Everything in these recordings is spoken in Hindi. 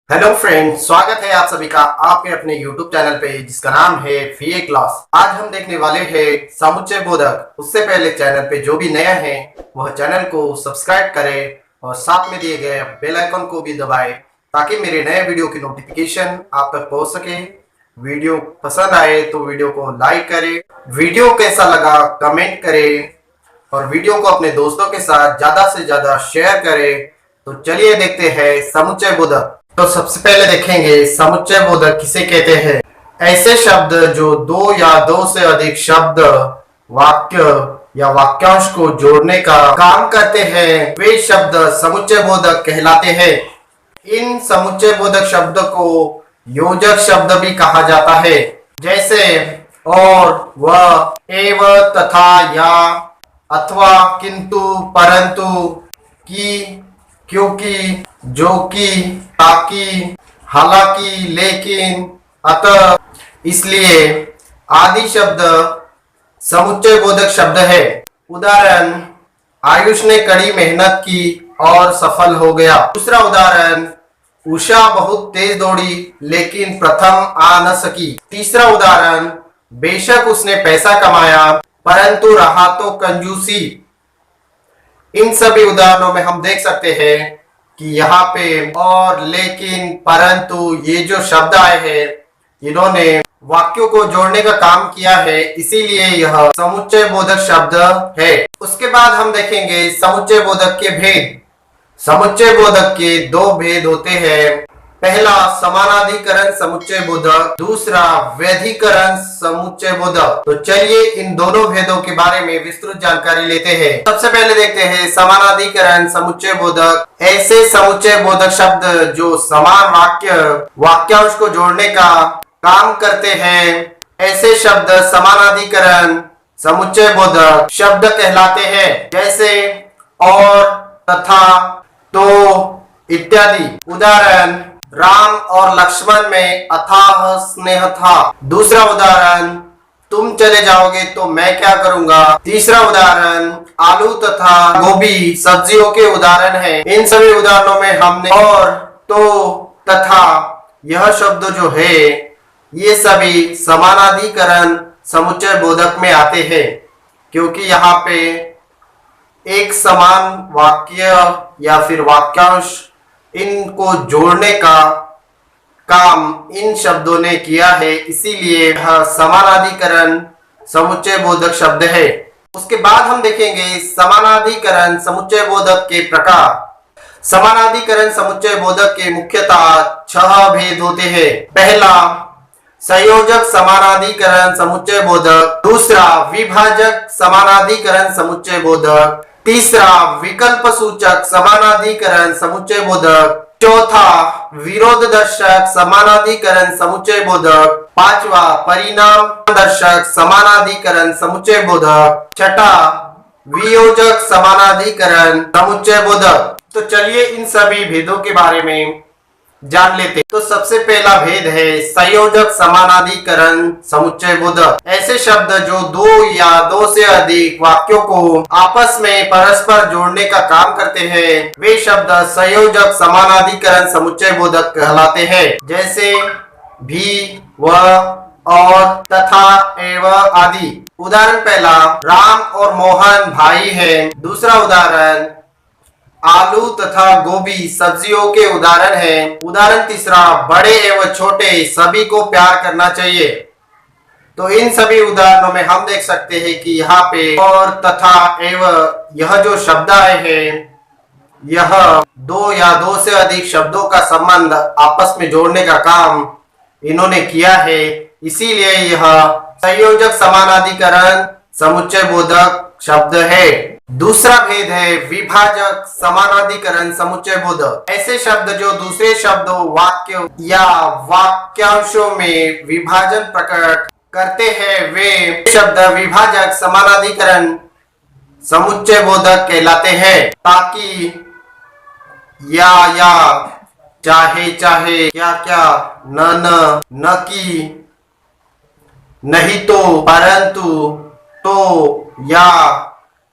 हेलो फ्रेंड, स्वागत है आप सभी का आपके अपने YouTube चैनल पे जिसका नाम है VA क्लास। आज हम देखने वाले हैं समुच्चय बोधक। उससे पहले चैनल पे जो भी नया है वह चैनल को सब्सक्राइब करे और साथ में दिए गए बेल आइकन को भी दबाए ताकि मेरे नए वीडियो की नोटिफिकेशन आप तक पहुंच सके। वीडियो पसंद आए तो वीडियो को लाइक करे, वीडियो कैसा लगा कमेंट करे और वीडियो को अपने दोस्तों के साथ ज्यादा से ज्यादा शेयर करे। तो चलिए देखते हैं समुच्चय बोधक। तो सबसे पहले देखेंगे समुच्चय बोधक किसे कहते हैं। ऐसे शब्द जो दो या दो से अधिक शब्द, वाक्य या वाक्यांश को जोड़ने का काम करते हैं वे शब्द समुच्चय बोधक कहलाते हैं। इन समुच्चय बोधक शब्द को योजक शब्द भी कहा जाता है, जैसे और, वह, एवं, तथा, या, अथवा, किंतु, परंतु, की, क्योंकि, जो कि, ताकि, हालांकि, लेकिन, अतः, इसलिए आदि शब्द समुच्चय बोधक शब्द है। उदाहरण, आयुष ने कड़ी मेहनत की और सफल हो गया। दूसरा उदाहरण, उषा बहुत तेज दौड़ी लेकिन प्रथम आ न सकी। तीसरा उदाहरण, बेशक उसने पैसा कमाया परंतु रहा तो कंजूसी। इन सभी उदाहरणों में हम देख सकते हैं कि यहाँ पे और, लेकिन, परंतु ये जो शब्द आए हैं इन्होंने वाक्यों को जोड़ने का काम किया है, इसीलिए यह समुच्चय बोधक शब्द है। उसके बाद हम देखेंगे समुच्चय बोधक के भेद। समुच्चय बोधक के दो भेद होते हैं। पहला समानाधिकरण समुच्चय बोधक, दूसरा व्यधिकरण समुच्चय बोधक। तो चलिए इन दोनों भेदों के बारे में विस्तृत जानकारी लेते हैं। सबसे पहले देखते हैं समानाधिकरण समुच्चय बोधक। ऐसे समुच्चय बोधक शब्द जो समान वाक्यांश को जोड़ने का काम करते हैं, ऐसे शब्द समानाधिकरण समुच्चय बोधक शब्द कहलाते हैं, जैसे और, तथा, तो, इत्यादि। उदाहरण, राम और लक्ष्मण में अथाह स्नेह था। दूसरा उदाहरण, तुम चले जाओगे तो मैं क्या करूंगा। तीसरा उदाहरण, आलू तथा गोभी सब्जियों के उदाहरण हैं। इन सभी उदाहरणों में हमने और, तो, तथा यह शब्द जो है ये सभी समानाधिकरण समुच्चय बोधक में आते हैं, क्योंकि यहाँ पे एक समान वाक्य या फिर वाक्यांश इनको जोड़ने का काम इन शब्दों ने किया है, इसीलिए यह समानाधिकरण समुच्चय बोधक शब्द है। उसके बाद हम देखेंगे समानाधिकरण समुच्चय बोधक के प्रकार। समानाधिकरण समुच्चय बोधक के मुख्यतः 6 भेद होते हैं। पहला संयोजक समानाधिकरण समुच्चय बोधक, दूसरा विभाजक समानाधिकरण समुच्चय बोधक, तीसरा विकल्प सूचक समानाधिकरण समुच्चय बोधक, चौथा विरोध दर्शक समानाधिकरण समुच्चय बोधक, पांचवा परिणाम दर्शक समानाधिकरण समुच्चय बोधक, छठा वियोजक समानाधिकरण समुच्चय बोधक। तो चलिए इन सभी भेदों के बारे में जान लेते। तो सबसे पहला भेद है संयोजक समानाधिकरण समुच्चय बोधक। ऐसे शब्द जो दो या दो से अधिक वाक्यों को आपस में परस्पर जोड़ने का काम करते हैं वे शब्द संयोजक समानाधिकरण समुच्चय बोधक कहलाते हैं, जैसे भी, वह, और, तथा, एवं आदि। उदाहरण पहला, राम और मोहन भाई हैं। दूसरा उदाहरण, आलू तथा गोभी सब्जियों के उदाहरण हैं। उदाहरण तीसरा, बड़े एवं छोटे सभी को प्यार करना चाहिए। तो इन सभी उदाहरणों में हम देख सकते हैं कि यहाँ पे और, तथा, एवं यह जो शब्द आए हैं यह दो या दो से अधिक शब्दों का संबंध आपस में जोड़ने का काम इन्होंने किया है, इसीलिए यह संयोजक समानाधिकरण समुच्चय बोधक शब्द है। दूसरा भेद है विभाजक समानाधिकरण समुच्चय बोधक। ऐसे शब्द जो दूसरे शब्दों, वाक्यों या वाक्यांशों में विभाजन प्रकट करते हैं वे शब्द विभाजक समानाधिकरण समुच्चय बोधक कहलाते हैं। ताकि, या, चाहे, क्या, न कि, नहीं तो, परंतु, तो, या,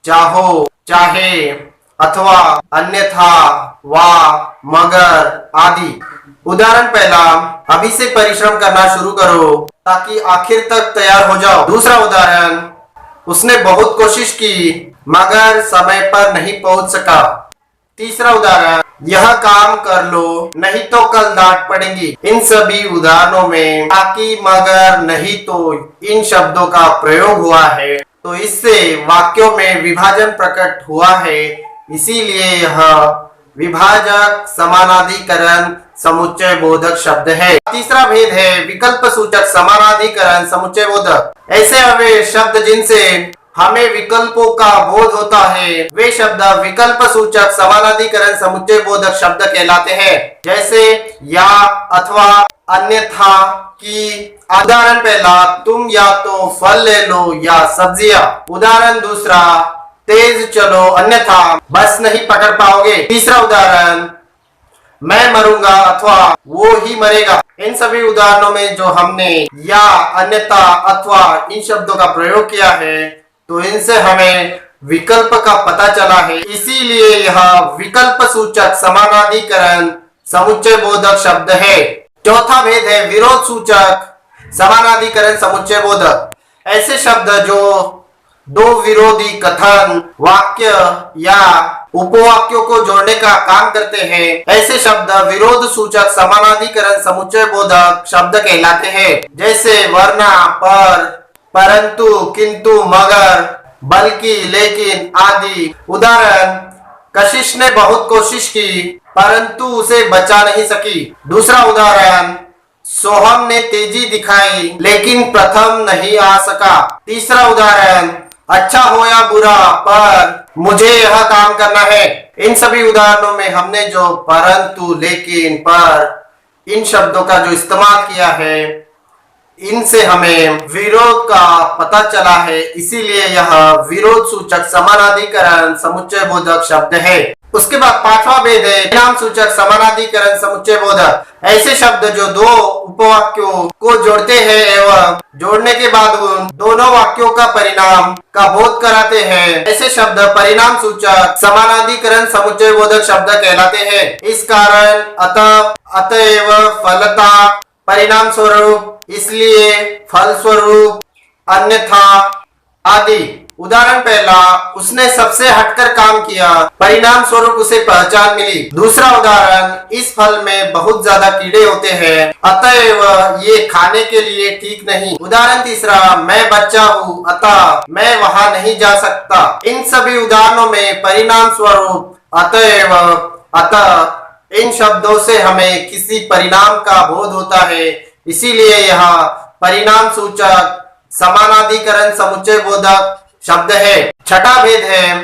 चाहो, चाहे, अथवा, अन्यथा, वा, मगर आदि। उदाहरण पहला, अभी से परिश्रम करना शुरू करो ताकि आखिर तक तैयार हो जाओ। दूसरा उदाहरण, उसने बहुत कोशिश की मगर समय पर नहीं पहुंच सका। तीसरा उदाहरण, यह काम कर लो नहीं तो कल डांट पड़ेगी। इन सभी उदाहरणों में ताकि मगर नहीं तो इन शब्दों का प्रयोग हुआ है, तो इससे वाक्यों में विभाजन प्रकट हुआ है, इसीलिए यह विभाजक समानाधिकरण समुच्चय बोधक शब्द है। तीसरा भेद है विकल्प सूचक समानाधिकरण समुच्चय बोधक। ऐसे वे शब्द जिनसे हमें विकल्पों का बोध होता है वे शब्द विकल्प सूचक समानाधिकरण समुच्चय बोधक शब्द कहलाते हैं, जैसे या, अथवा, अन्यथा, की। उदाहरण पहला, तुम या तो फल ले लो या सब्जियां। उदाहरण दूसरा, तेज चलो अन्यथा बस नहीं पकड़ पाओगे। तीसरा उदाहरण, मैं मरूंगा अथवा वो ही मरेगा। इन सभी उदाहरणों में जो हमने या, अन्यथा, अथवा इन शब्दों का प्रयोग किया है, तो इनसे हमें विकल्प का पता चला है, इसीलिए यह विकल्प सूचक समानाधिकरण समुच्चय बोधक शब्द है। चौथा भेद है विरोध सूचक समानाधिकरण समुच्चय बोधक। ऐसे शब्द जो दो विरोधी कथन, वाक्य या उपवाक्यों को जोड़ने का काम करते हैं, ऐसे शब्द विरोध सूचक समानाधिकरण समुच्चय बोधक शब्द कहलाते हैं, जैसे वरना, पर, परंतु, किंतु, मगर, बल्कि, लेकिन आदि। उदाहरण, कशिश ने बहुत कोशिश की परंतु उसे बचा नहीं सकी। दूसरा उदाहरण, सोहम ने तेजी दिखाई लेकिन प्रथम नहीं आ सका। तीसरा उदाहरण, अच्छा हो या बुरा पर मुझे यह काम करना है। इन सभी उदाहरणों में हमने जो परंतु, लेकिन, पर इन शब्दों का जो इस्तेमाल किया है, इनसे हमें विरोध का पता चला है, इसीलिए यह विरोध सूचक समानाधिकरण समुच्चय बोधक शब्द है। उसके बाद पांचवा भेद है परिणाम सूचक समानाधिकरण समुच्चय बोधक। ऐसे शब्द जो दो उपवाक्यों को जोड़ते हैं एवं जोड़ने के बाद उन दोनों वाक्यों का परिणाम का बोध कराते हैं, ऐसे शब्द परिणाम सूचक समानाधिकरण समुच्चय बोधक शब्द कहलाते हैं। इस कारण, अतः, अतएव, फलता, परिणाम स्वरूप, इसलिए, फलस्वरूप, अन्यथा आदि। उदाहरण पहला, उसने सबसे हटकर काम किया, परिणाम स्वरूप उसे पहचान मिली। दूसरा उदाहरण, इस फल में बहुत ज्यादा कीड़े होते हैं, अतएव ये खाने के लिए ठीक नहीं। उदाहरण तीसरा, मैं बच्चा हूँ अतः मैं वहां नहीं जा सकता। इन सभी उदाहरणों में परिणाम स्वरूप, अतएव, अतः इन शब्दों से हमें किसी परिणाम का बोध होता है, इसीलिए यह परिणाम सूचक समानाधिकरण समुच्चय बोधक शब्द है। छठा भेद है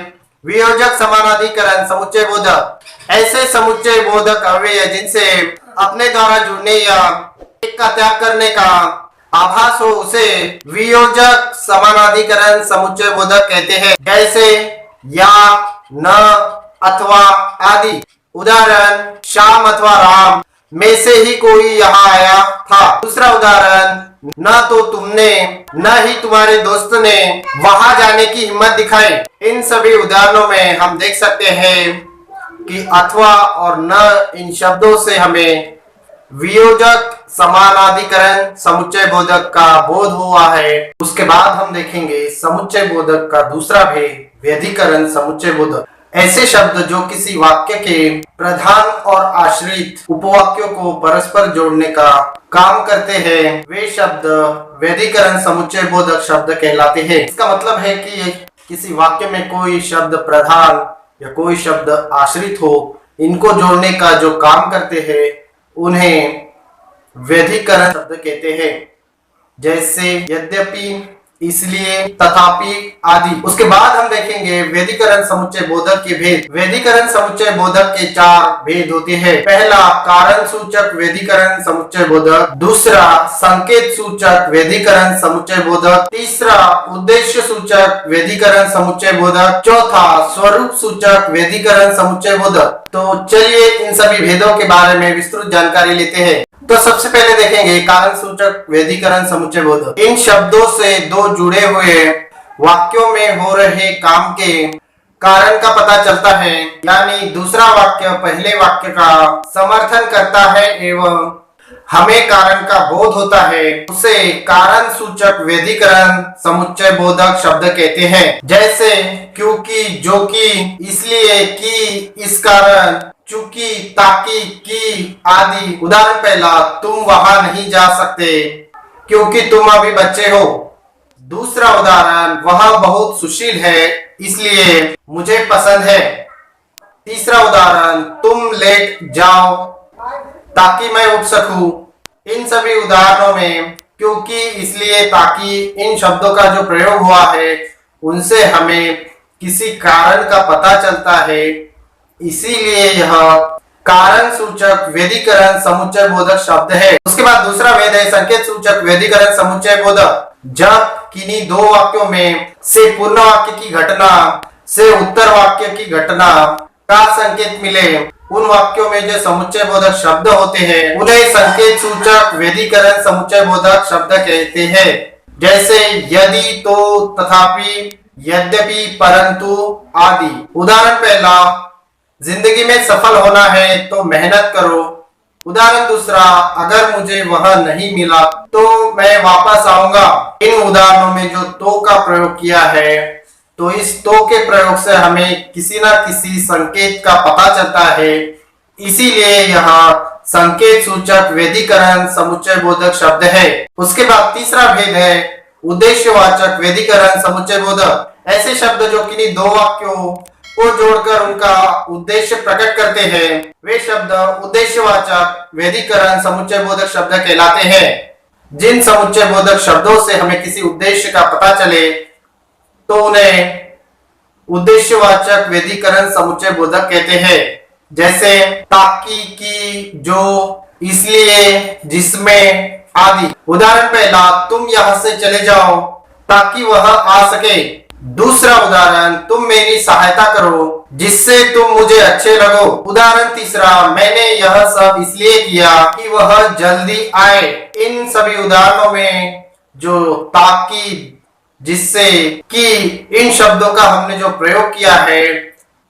वियोजक समानाधिकरण समुच्चय बोधक। ऐसे समुच्चय बोधक अव्यय जिनसे अपने द्वारा जुड़ने या एक का त्याग करने का आभास हो उसे वियोजक समानाधिकरण समुच्चय बोधक कहते हैं, जैसे या, न, अथवा आदि। उदाहरण, श्याम अथवा राम में से ही कोई यहाँ आया था। दूसरा उदाहरण, न तो तुमने न ही तुम्हारे दोस्त ने वहां जाने की हिम्मत दिखाई। इन सभी उदाहरणों में हम देख सकते हैं कि अथवा और न इन शब्दों से हमें वियोजक समानाधिकरण समुच्चय बोधक का बोध हुआ है। उसके बाद हम देखेंगे समुच्चय बोधक का दूसरा भेद व्यधिकरण समुच्चय बोधक। ऐसे शब्द जो किसी वाक्य के प्रधान और आश्रित उपवाक्यों को परस्पर जोड़ने का काम करते हैं, वे शब्द व्यधिकरण समुच्चय बोधक शब्द कहलाते हैं। इसका मतलब है कि किसी वाक्य में कोई शब्द प्रधान या कोई शब्द आश्रित हो, इनको जोड़ने का जो काम करते हैं उन्हें व्यधिकरण शब्द कहते हैं, जैसे यद्यपि, इसलिए, तथापि आदि। उसके बाद हम देखेंगे व्यधिकरण समुच्चय बोधक के भेद। व्यधिकरण समुच्चय बोधक के चार भेद होते हैं। पहला, कारण सूचक व्यधिकरण समुच्चय बोधक। दूसरा, संकेत सूचक व्यधिकरण समुच्चय बोधक। तीसरा, उद्देश्य सूचक व्यधिकरण समुच्चय बोधक। चौथा, स्वरूप सूचक व्यधिकरण समुच्चय बोधक। तो चलिए इन सभी भेदों के बारे में विस्तृत जानकारी लेते हैं। तो सबसे पहले देखेंगे कारण सूचक व्यधिकरण समुच्चय बोधक। इन शब्दों से दो जुड़े हुए वाक्यों में हो रहे काम के कारण का पता चलता है, यानी दूसरा वाक्य पहले वाक्य का समर्थन करता है एवं हमें कारण का बोध होता है, उसे कारण सूचक व्यधिकरण समुच्चय बोधक शब्द कहते हैं। जैसे क्योंकि, जो कि, इसलिए कि, इस कारण, चूंकि, ताकि, कि आदि। उदाहरण पहला, तुम वहां नहीं जा सकते क्योंकि तुम अभी बच्चे हो। दूसरा उदाहरण, वह बहुत सुशील है इसलिए मुझे पसंद है। तीसरा उदाहरण, तुम लेट जाओ ताकि मैं उठ सकूं। इन सभी उदाहरणों में क्योंकि, इसलिए, ताकि इन शब्दों का जो प्रयोग हुआ है उनसे हमें किसी कारण का पता चलता है, इसीलिए यह कारण सूचक व्यधिकरण समुच्चय बोधक शब्द है। उसके बाद दूसरा भेद है संकेत सूचक व्यधिकरण समुच्चय बोधक। जब किन्हीं दो वाक्यों में से पूर्ण वाक्य की घटना से उत्तर वाक्य की घटना का संकेत मिले, उन वाक्यों में जो समुच्चय बोधक शब्द होते हैं उन्हें संकेत सूचक व्यधिकरण समुच्चय बोधक शब्द कहते हैं। जैसे यदि, तो, तथापि, यद्यपि, परंतु आदि। उदाहरण पहला, जिंदगी में सफल होना है तो मेहनत करो। उदाहरण दूसरा, अगर मुझे वह नहीं मिला तो मैं वापस आऊंगा। इन उदाहरणों में जो तो का प्रयोग किया है, तो इस तो के प्रयोग से हमें किसी न किसी संकेत का पता चलता है, इसीलिए यह संकेत सूचक व्यधिकरण समुच्चय बोधक शब्द है। उसके बाद तीसरा भेद है उद्देश्यवाचक व्यधिकरण समुच्चय बोधक। ऐसे शब्द जो किन्हीं दो वाक्यों को जोड़कर उनका उद्देश्य प्रकट करते हैं, वे शब्द उद्देश्यवाचक व्यधिकरण समुच्चय बोधक शब्द कहलाते हैं। जिन समुच्चय बोधक शब्दों से हमें किसी उद्देश्य का पता चले तो उन्हें उद्देश्यवाचक व्यधिकरण समुच्चय बोधक कहते हैं। जैसे ताकि, कि, जो, इसलिए, जिसमें आदि। उदाहरण पहला, तुम यहां से चले जाओ ताकि वह आ सके। दूसरा उदाहरण, तुम मेरी सहायता करो जिससे तुम मुझे अच्छे लगो। उदाहरण तीसरा, मैंने यह सब इसलिए किया कि वह जल्दी आए। इन सभी उदाहरणों में जो ताकि, जिससे, कि इन शब्दों का हमने जो प्रयोग किया है,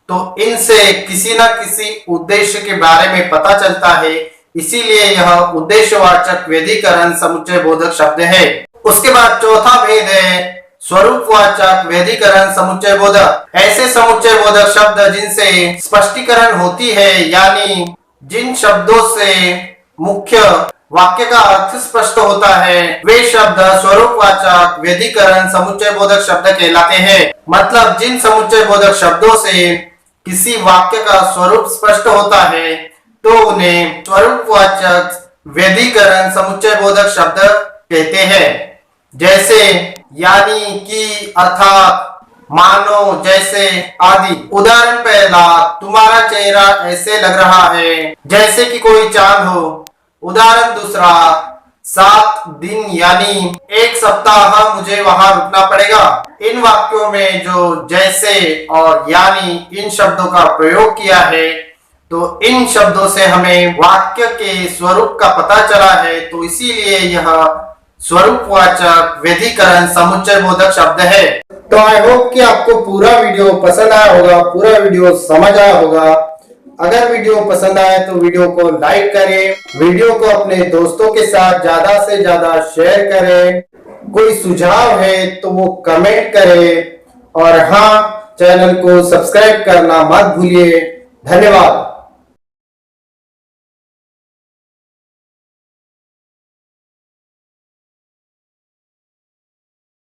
तो इनसे किसी न किसी उद्देश्य के बारे में पता चलता है, इसीलिए यह उद्देश्यवाचक व्यधिकरण समुच्चय बोधक शब्द है। उसके बाद चौथा भेद है स्वरूपवाचक व्यधिकरण समुच्चय बोधक। ऐसे समुच्चय बोधक शब्द जिनसे स्पष्टीकरण होती है, यानी जिन शब्दों से मुख्य वाक्य का अर्थ स्पष्ट होता है, वे शब्द स्वरूपवाचक व्यधिकरण समुच्चय बोधक शब्द कहलाते हैं। मतलब जिन समुच्चय बोधक शब्दों से किसी वाक्य का स्वरूप स्पष्ट होता है तो उन्हें स्वरूपवाचक व्यधिकरण समुच्चय बोधक शब्द कहते हैं। जैसे यानी कि, अर्थात, मानो, जैसे आदि। उदाहरण पहला, तुम्हारा चेहरा ऐसे लग रहा है जैसे कि कोई चांद हो। उदाहरण दूसरा, 7 दिन यानी 1 सप्ताह मुझे वहां रुकना पड़ेगा। इन वाक्यों में जो जैसे और यानी इन शब्दों का प्रयोग किया है, तो इन शब्दों से हमें वाक्य के स्वरूप का पता चला है, तो इसीलिए यह स्वरूपवाचक व्यधिकरण समुच्चय बोधक शब्द है। तो आई होप कि आपको पूरा वीडियो पसंद आया होगा, पूरा वीडियो समझ आया होगा। अगर वीडियो पसंद आए तो वीडियो को लाइक करें, वीडियो को अपने दोस्तों के साथ ज्यादा से ज्यादा शेयर करें। कोई सुझाव है तो वो कमेंट करें और हाँ, चैनल को सब्सक्राइब करना मत भूलिए। धन्यवाद।